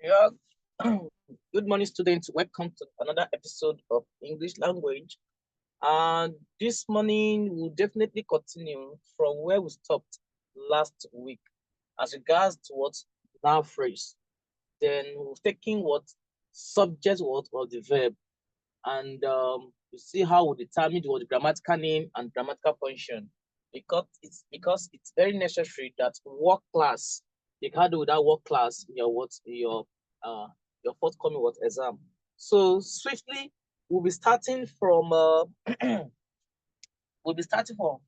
Yeah. Good morning, students. Welcome to another episode of English language. And this morning, we'll definitely continue from where we stopped last week as regards to what now phrase. Then we're taking what subject what or the verb, and you see how we determine what the grammatical name and grammatical function. Because it's very necessary that work class you can't do without work class in uh your forthcoming what exam. So swiftly we'll be starting from we'll be starting from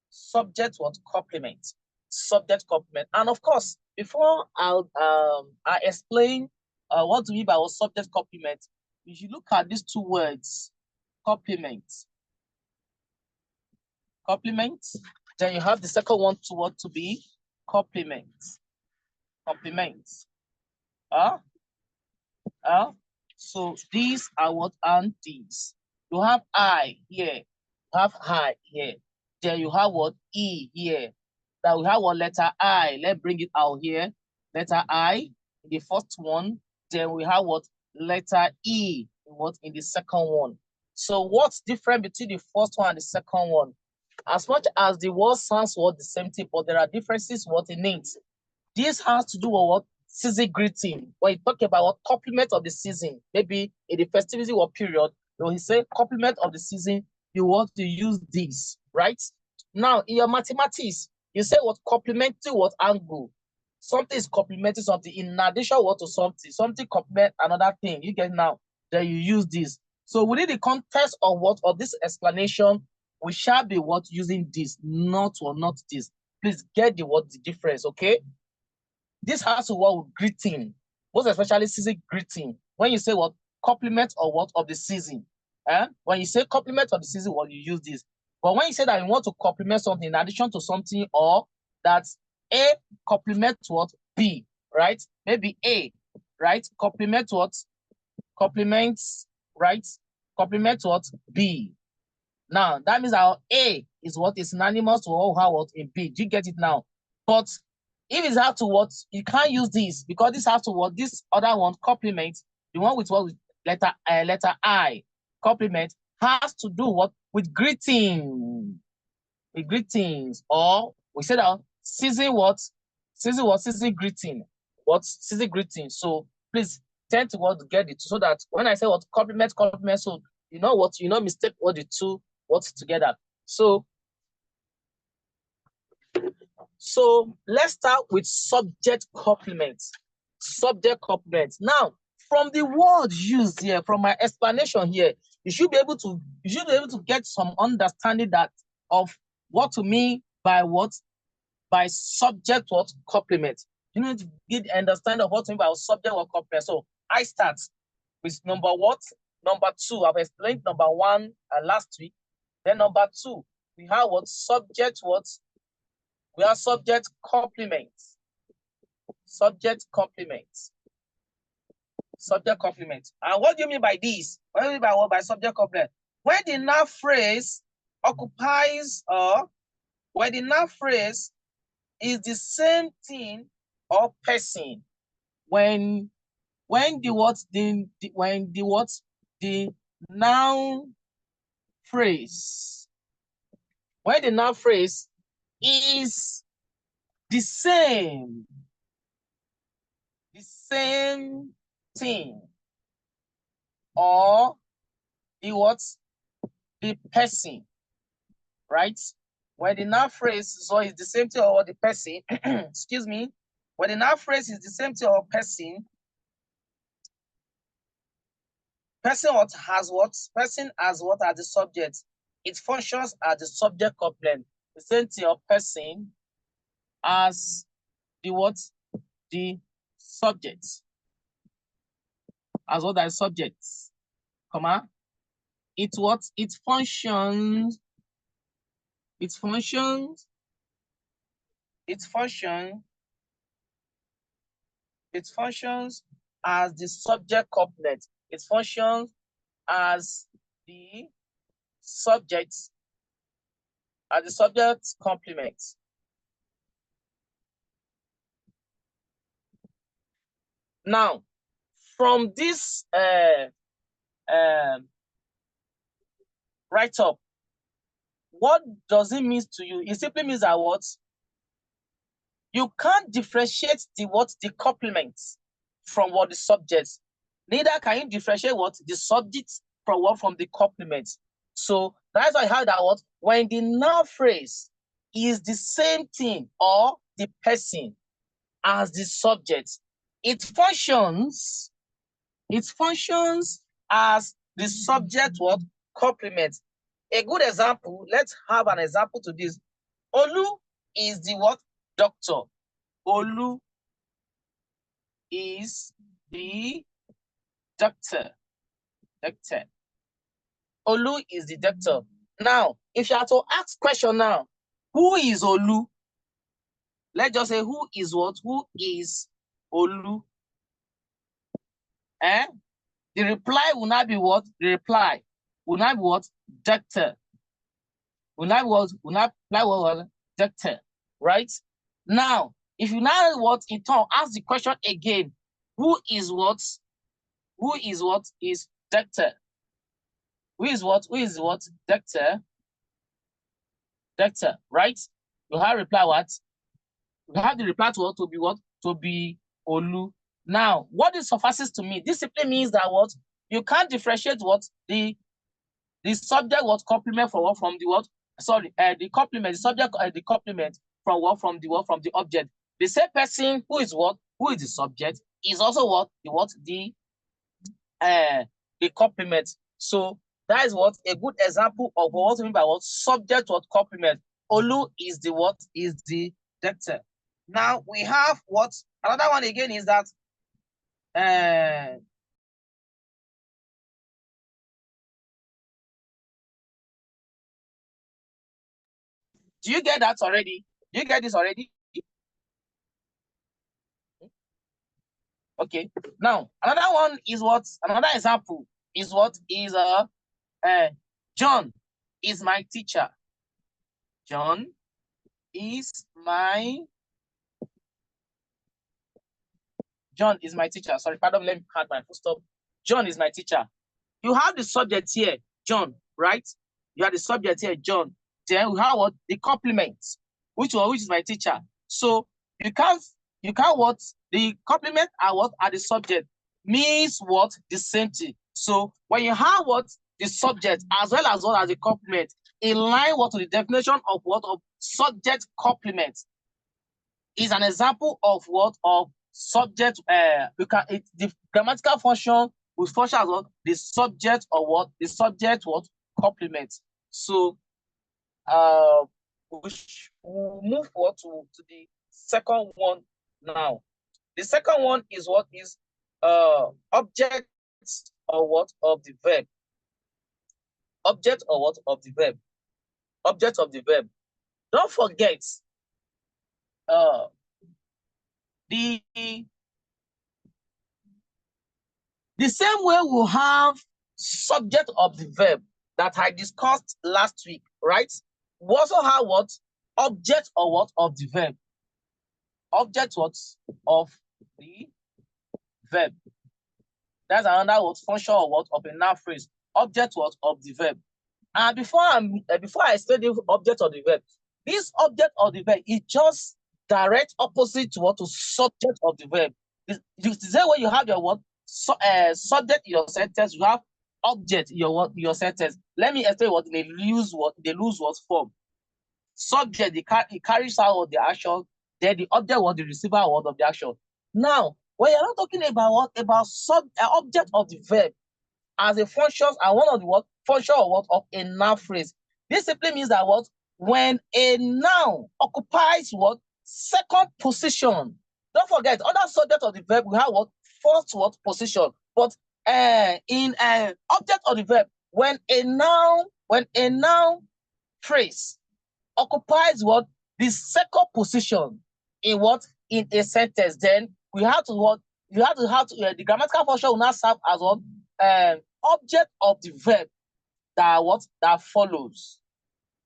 subject what complement. Subject complement. And of course, before I explain what do we mean by what subject complement, you should look at these two words, complement. Complement. Then you have the second one to what to be complement. Complement. Uh, so these are what and these. You have I here. You have I here. Then you have what E here. Then we have what letter I. Let's bring it out here. Letter I in the first one. Then we have what letter E in the second one. So what's different between the first one and the second one? As much as the word sounds what the same thing, but there are differences what it means. This has to do with what season greeting. When you talk about what complement of the season, maybe in the festivity or period, when you say complement of the season, you want to use this, right? Now, in your mathematics, you say what complementary what angle. Something is complementing something in addition what to something. Something complement another thing. You get now, then you use this. So within the context of what of this explanation, we shall be what using this, not or not this. Please get the difference, okay? This has to work with greeting, most especially season greeting. When you say what complement or what of the season, when you say complement of the season, what you use this. But when you say that you want to complement something in addition to something, or that A complement what B, right? Maybe A, right? Complement what? Complements, right? Complement what? B. Now that means our A is what is synonymous to how what in B. Do you get it now? But if it's have to what, you can't use this because this has to what this other one complement, the one with what with letter I complement has to do what with greeting, with greetings, or we said that season greeting, what season greeting. So please tend to what to get it so that when I say what complement, so you know what mistake what the two what's together. So let's start with subject complement. Subject complement. Now, from the word used here, from my explanation here, you should be able to get some understanding that of what to mean by what by subject what complement. You need to get understanding of what to mean by subject or complement. So I start with number two. I've explained number one last week. Then number two, we have what subject what we have subject complements. Subject complements. Subject complement. And what do you mean by this? What do you mean by what by subject complement? When the noun phrase occupies or when the noun phrase is the same thing or person, when the noun phrase, when the noun phrase is the same thing or the person, right? When the noun phrase so is the same thing or the person, excuse me, when the noun phrase is the same thing or person has what as the subject. It functions as the subject complement. The same thing or person as the subject. As what as subjects, comma. It functions as the subject complement. It functions as the subject complement. Now, from this write-up, what does it mean to you? It simply means that what? You can't differentiate the complements from what the subjects. Neither can you differentiate what the subject from the complement. So that's why I heard that what when the noun phrase is the same thing or the person as the subject, it functions as the subject what complement. A good example, let's have an example to this. Olu is the what? Doctor. Olu is the doctor. Olu is the doctor. Now, if you have to ask question now, who is Olu? Let's just say who is what? Who is Olu? The reply will not be what? The reply will not be what? Doctor. Will not what? Doctor. Right? Now, if you now what in turn ask the question again, who is what? Who is what is doctor? Who is what? Who is what? Doctor. Doctor, right? You have reply what? You have the reply to what? To be what? To be Olu. Now, what this suffices to me? This simply means that what? You can't differentiate what? The subject what complement from what? From the what? Sorry, the complement, the subject, the complement from what? From the what? From the object. The same person who is what? Who is the subject is also what? The what? The complement. So that is what a good example of what we mean by what subject what complement. Olu is the what? Is the doctor. Now we have what? Another one again is that do you get that already? Do you get this already? Okay. Now another one is what? Another example is what? Is John is my teacher. John is my teacher. Sorry, pardon, let me add my full stop. John is my teacher. You have the subject here, John, right? You have the subject here, John. Then we have what? The complement, which is my teacher. So you can't what? The complement are what? Are the subject. Means what? The same thing. So when you have what? The subject as well as what as the complement, in line what to the definition of what? Of subject complement is an example of what? Of subject. The grammatical function will function as what? The subject or what? The subject what? Complement. So we'll move forward to the second one now. The second one is what? Is object or what? Of the verb. Object or what? Of the verb. Object of the verb. Don't forget the same way we have subject of the verb that I discussed last week, right? We also have what? Object or what? Of the verb. Object what? Of the verb. That's another what? Function or what? Of a noun phrase. Object what? Of the verb. And before I explain the object of the verb, this object of the verb is just direct opposite to what? To subject of the verb. The same way you have your what? Subject in your sentence, you have object in your sentence. Let me explain what they lose what form. Subject, it carries out the action, then the object was the receiver word of the action. Now, when you're not talking about what? About object of the verb as a function and one of the what? Function or what? Of a noun phrase. This simply means that what? When a noun occupies what? Second position. Don't forget, other subject of the verb we have what? First what? Position. But in object of the verb, when a noun phrase occupies what? The second position in what? In a sentence, then we have to what? You have to the grammatical function will not serve as what? Object of the verb that what? That follows,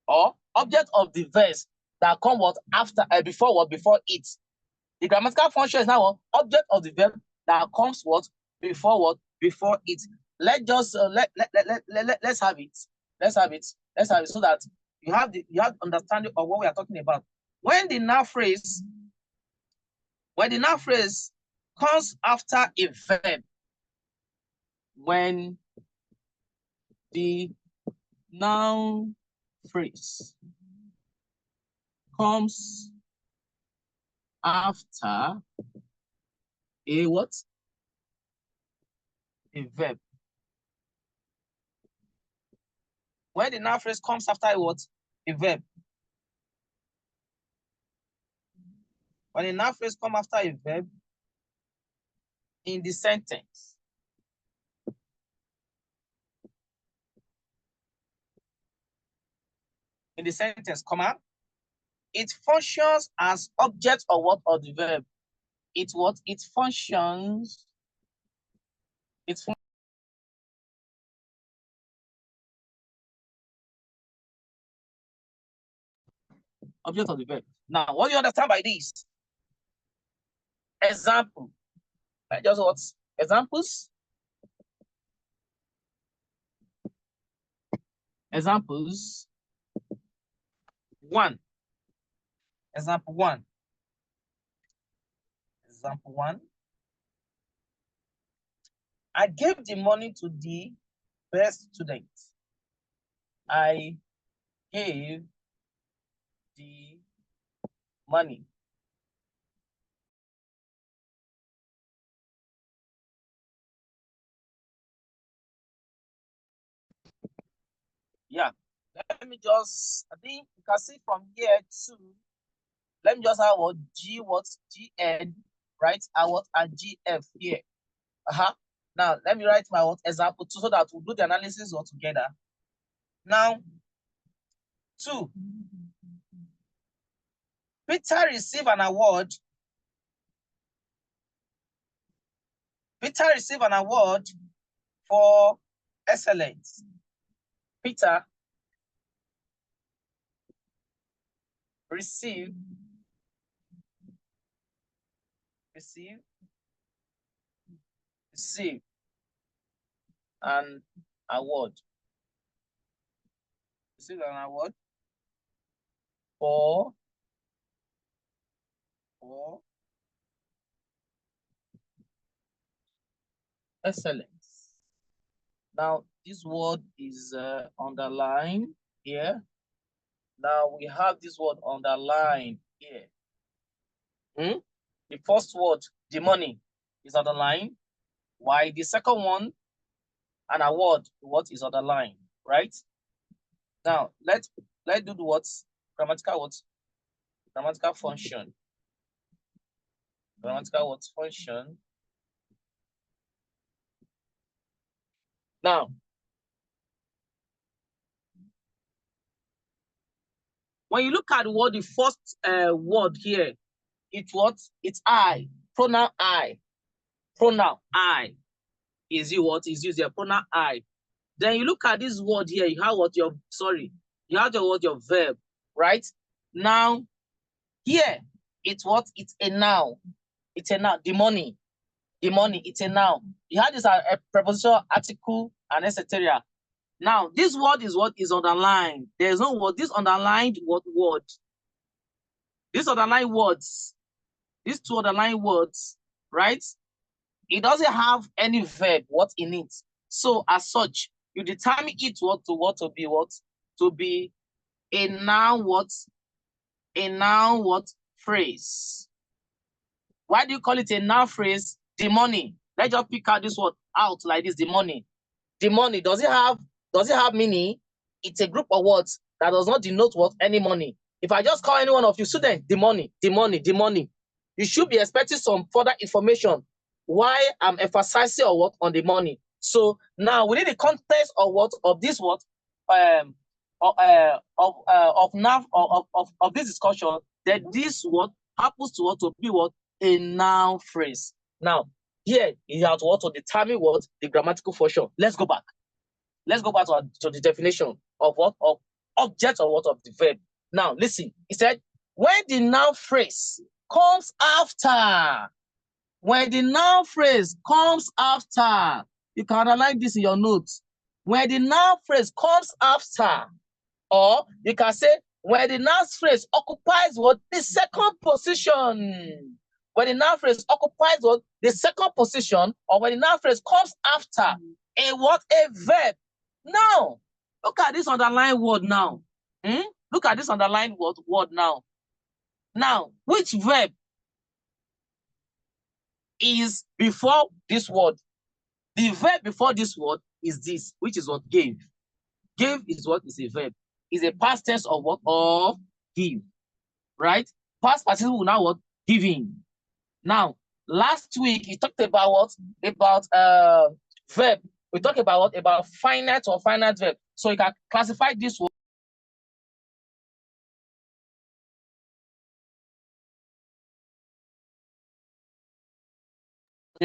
or object of the verse that come what? After before what? Before it. The grammatical function is now what? Object of the verb that comes what? Before what? Before it. Let's just let's have it. Let's have it so that you have understanding of what we are talking about. When the noun phrase comes after a verb, when the noun phrase comes after a what? A verb. When the noun phrase comes after a what? A verb. When the noun phrase comes after a verb in the sentence, comma, it functions as object or what of the verb. It what? It functions. Object of the verb. Now, what do you understand by this? Example. Just what? Examples. Examples. One. Example one. Example one. I gave the money to the best student. I gave the money. Yeah. Let me just, I think you can see from here too. Let me just have what G, what GN, right? And what and GF here. Now let me write my what example two so that we'll do the analysis all together. Now, 2. Peter received an award. Peter received an award for excellence. Peter received an award. Received an award for excellence. Now, this word is underlined here. Now, we have this word underlined here. The first word, the money, is underlined. While the second one, an award, what is underlined, right? Now, let's do the words, grammatical words, grammatical function. Grammatical words function. Now, when you look at the word, the first word here, it's what? It's I. Pronoun I. Pronoun I. Is you what is used here? Pronoun I. Then you look at this word here, you have what your you have the word your verb, right? Now, here, it's what? It's a noun. It's a noun. The money, it's a noun. You have this a prepositional article and etc. Now, this word is what is underlined. There's no word. This underlined word. These underlined words, these two underlined words, right? It doesn't have any verb what in it. So as such, you determine it to be a noun what? A noun what? Phrase. Why do you call it a noun phrase? The money. Let's just pick out this word out like this, the money. The money, does it have meaning? It's a group of words that does not denote what? Any money. If I just call any one of you student, the money, you should be expecting some further information why I'm emphasizing on what? On the money. So now within the context of what? Of this what? Of this discussion, that this what happens to what? To be what? A noun phrase. Now, here you have to determine what? The grammatical function. Let's go back. Let's go back to the definition of what? Of object or what? Of the verb. Now, listen. He said, when the noun phrase comes after When the noun phrase comes after, you can underline this in your notes. When the noun phrase comes after, or you can say when the noun phrase occupies what? The second position. When the noun phrase occupies what? The second position, or when the noun phrase comes after a what? A verb. Now, look at this underlined word now. Look at this underlined word now. Now, which verb is before this word? The verb before this word is this, which is what? Gave. Gave is what? Is a verb. Is a past tense of what? Of give. Right? Past participle now what? Giving. Now, last week we talked about what? About verb. We talked about what? About finite or finite verb. So you can classify this word.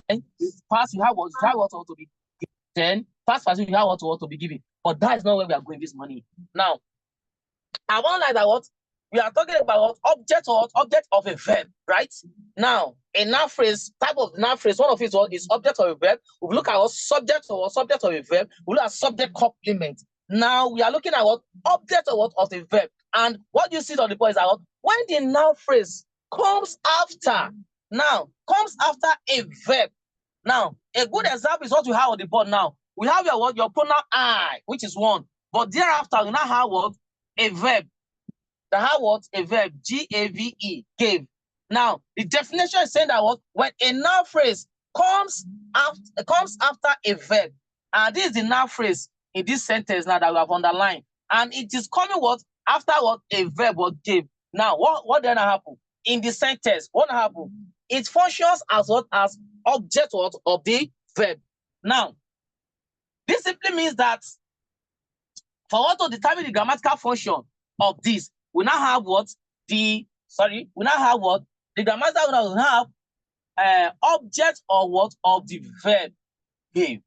Then past you have what to be. Then past participle you have what to be given. But that is not where we are going this morning. Now, I want like that what we are talking about object or object of a verb, right? Now, a noun phrase, type of noun phrase, one of it is object of a verb. We look at what subject or subject of a verb. We look at subject complement. Now we are looking at what object or what of a verb. And what you see on the point is that when the noun phrase comes after, comes after a verb. Now, a good example is what we have on the board now. We have your pronoun I, which is one. But thereafter, we now have what? A verb. That have what? A verb. G-A-V-E. Gave. Now, the definition is saying that what? When a noun phrase comes after a verb, and this is the noun phrase in this sentence now that we have underlined, and it is coming what? After what? A verb or gave. Now, what then happen? In the sentence, what happen? It functions as what? As object what? Of the verb. Now, this simply means that for what to determine the grammatical function of this, we now have what? The grammatical will have object or what? Of the verb gave.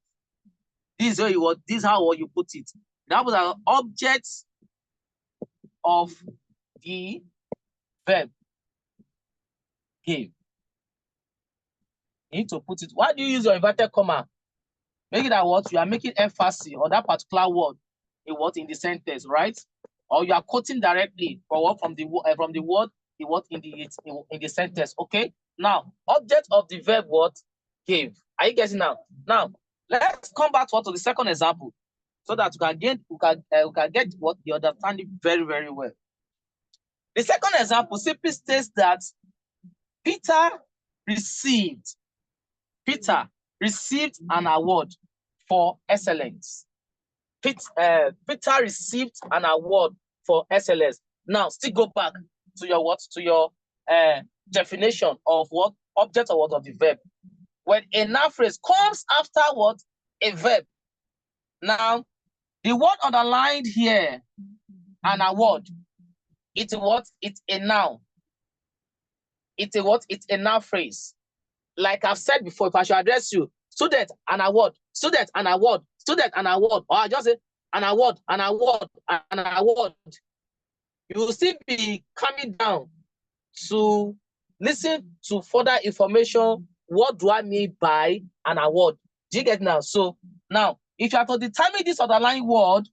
This is how you put it. That was an object of the verb gave. You need to put it. Why do you use your inverted comma? Make it that what? You are making emphasis on that particular word in the sentence, right? Or you are quoting directly from the word in the sentence. Okay. Now, object of the verb what? Gave. Are you getting now? Now, let's come back to the second example, so that we can get what the understanding very, very well. The second example simply states that Peter received an award for excellence. Peter received an award for excellence. Now, still go back to your definition of what? Object or what of the verb. When a noun phrase comes after what? A verb. Now, the word underlined here, an award, it's what? It's a noun. It's a what? It's a noun phrase. Like I've said before, if I should address you, student, an award, student, an award, student, an award, or I just say an award, an award, an award. You will still be coming down to listen to further information. What do I mean by an award? Do you get now? So now, if you have to determine this underlying word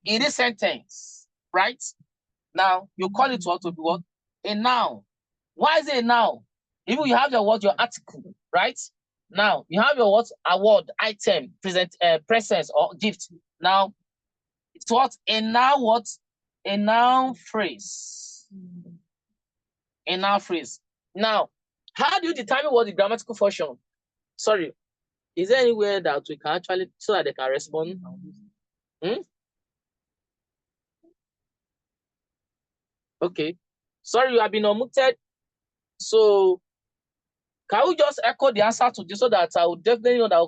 in this sentence, right? Now, you call it what to be what? A noun. Why is it a noun? Even you have your article, right? Now, you have your award, item, presence, or gift. Now, it's what? A noun what? A noun phrase. A noun phrase. Now, how do you determine what the grammatical function? Sorry, is there anywhere that we can actually, so that they can respond? Okay. Sorry, you have been unmuted. So, can we just echo the answer to this so that I will definitely know that